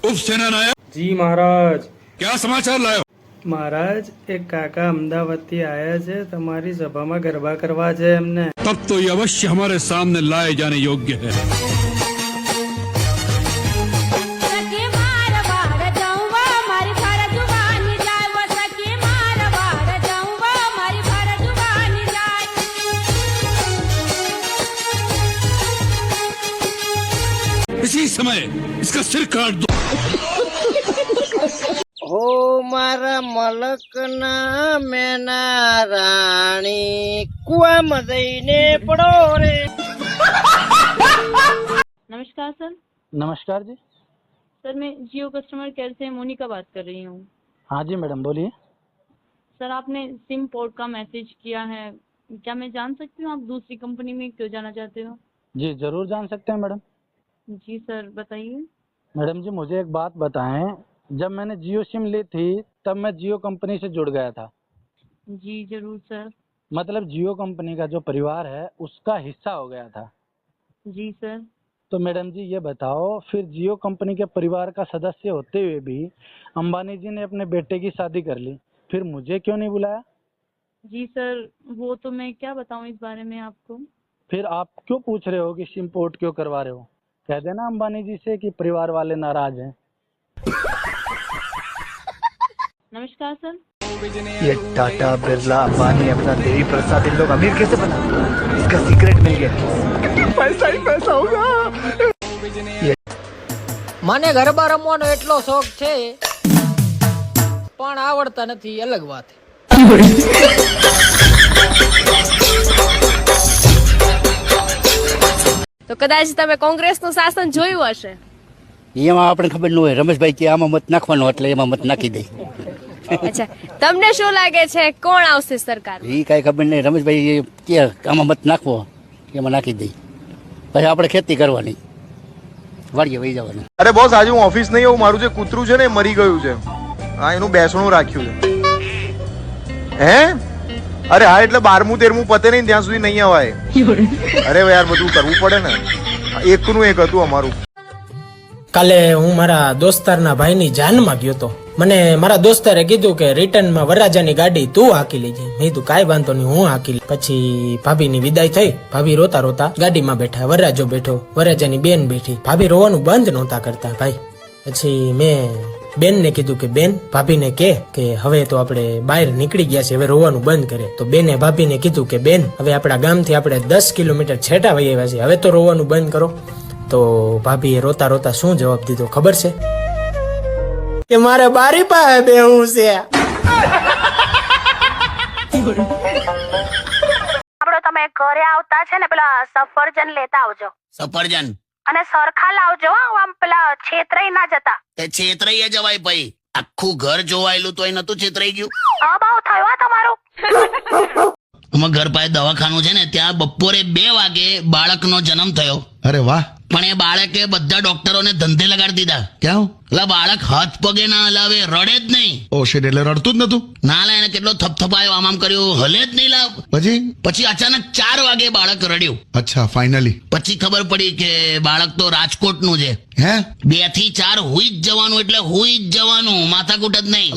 ઉપસેના નાયક जी महाराज। क्या समाचार लायो? महाराज एक काका अहमदाबाद થી आया છે તમારી સભામાં ગરબા કરવા છે એમને। तब तो ये अवश्य हमारे सामने लाए जाने योग्य है। इसी समय इसका सिर काट दो। हो मारा मलक ना मैना राणी कुआ मदईने पड़ो रे। नमस्कार सर। नमस्कार जी। सर मैं जियो कस्टमर केयर से मोनिका बात कर रही हूँ। हाँ जी मैडम बोलिए। सर आपने सिम पोर्ट का मैसेज किया है, क्या मैं जान सकती हूँ आप दूसरी कंपनी में क्यों जाना चाहते हो? जी जरूर जान सकते हैं मैडम। जी सर बताइए। मैडम जी मुझे एक बात बताएं, जब मैंने जियो सिम ली थी तब मैं जियो कंपनी से जुड़ गया था। जी जरूर सर। मतलब जियो कंपनी का जो परिवार है उसका हिस्सा हो गया था। जी सर। तो मैडम जी ये बताओ, फिर जियो कंपनी के परिवार का सदस्य होते हुए भी अंबानी जी ने अपने बेटे की शादी कर ली, फिर मुझे क्यों नहीं बुलाया? जी सर वो तो मैं क्या बताऊँ इस बारे में आपको। फिर आप क्यों पूछ रहे हो कि सिम पोर्ट क्यों करवा रहे हो? कह देना अंबानी जी से कि परिवार वाले नाराज हैं। नमस्कार सर। ये टाटा बिरला अंबानी अपना देवी प्रसाद इन लोग अमीर कैसे बना? इसका सीक्रेट मिल गया, पैसा ही पैसा होगा। મને ગરબા રમવાનો એટલો શોખ છે પણ આવડતા નથી, અલગ વાત। તો કદાચ તમે કોંગ્રેસનું શાસન જોયું હશે। એમાં આપણે ખબર ન હોય, રમેશભાઈ કે આમાં મત નાખવાનો એટલે એમાં મત નાખી દે। અચ્છા તમને શું લાગે છે કોણ આવશે સરકાર? એ કાંઈ ખબર નહીં, રમેશભાઈ કે આમાં મત નાખવો એમાં નાખી દે, પછી આપણે ખેતી કરવાની, વાડીએ વહી જવાનું। અરે બોસ આજે હું ઓફિસ નહીં આવું, મારું જે કૂતરું છે ને એ મરી ગયું છે। હા એનું બેસણું રાખ્યું છે। હે અરે હા એટલે 12મું 13મું પતે નહીં ત્યાં સુધી નહીં અવાય। અરે યાર બધું કરવું પડે ને, એકનું એક હતું અમારું। કાલે હું મારા દોસ્તારના ભાઈની જાનમાં ગયો તો, મને મારા દોસ્તારે કીધું કે રિટર્નમાં વરરાજાની ગાડી તું હાકી લેજે। મેં કીધું કાંઈ વાંધો નહીં હું હાકી લઈ। પછી ભાભીની વિદાય થઈ, ભાભી રોતા રોતા ગાડીમાં બેઠા, વરરાજો બેઠો, વરરાજાની બેન બેઠી, ભાભી રોવાનું બંધ નહોતા કરતા ભાઈ। પછી મેં બેનને કીધું કે બેન ભાભીને કે હવે તો આપણે બહાર નીકળી ગયા છે, હવે રોવાનું બંધ કરે। તો બેને ભાભીને કીધું કે બેન હવે આપણા ગામથી આપણે 10 કિલોમીટર છેટા વહી આવ્યા છે, હવે તો રોવાનું બંધ કરો। તો ભાભીએ રોતા રોતા શું જવાબ દીધો ખબર છે? કે મારે બારી પાસે બેહવું છે। આપણો તમે ઘરે આવતા છે ને પેલા સફરજન લેતા આવજો। સફરજન અને સરખા લાવજો, આમ પેલા છેતરાઈ ના જતા। તે છેતરાઈ જવાય ભાઈ, આખું ઘર જોવાયેલું તોય નતું છેતરાઈ ગયું। અભાવ થયો આ તમારો। અમારા ઘર પાસે દવાખાનું છે ને, ત્યાં બપોરે 2 વાગે બાળકનો જન્મ થયો। અરે વાહ। પણ એ બાળકે બધા ડોક્ટરોને ધંધે લગાડી દીધા। ક્યાં? એટલે બાળક હાથ પગે ના હલાવે, રડે જ નહીં। ઓ શેટ, એટલે રડતું જ નતું? ના લા, એને કેટલો થપથપાયો, આમ કર્યું, હલે જ નહીં લાવ। પછી અચાનક 4 વાગે બાળક રડ્યું। અચ્છા ફાઇનલી પછી ખબર પડી કે બાળક તો રાજકોટનું છે। હે 2 થી 4 હુઈ જ જવાનું, એટલે હુઈ જ જવાનું, માથાકૂટ જ નહીં।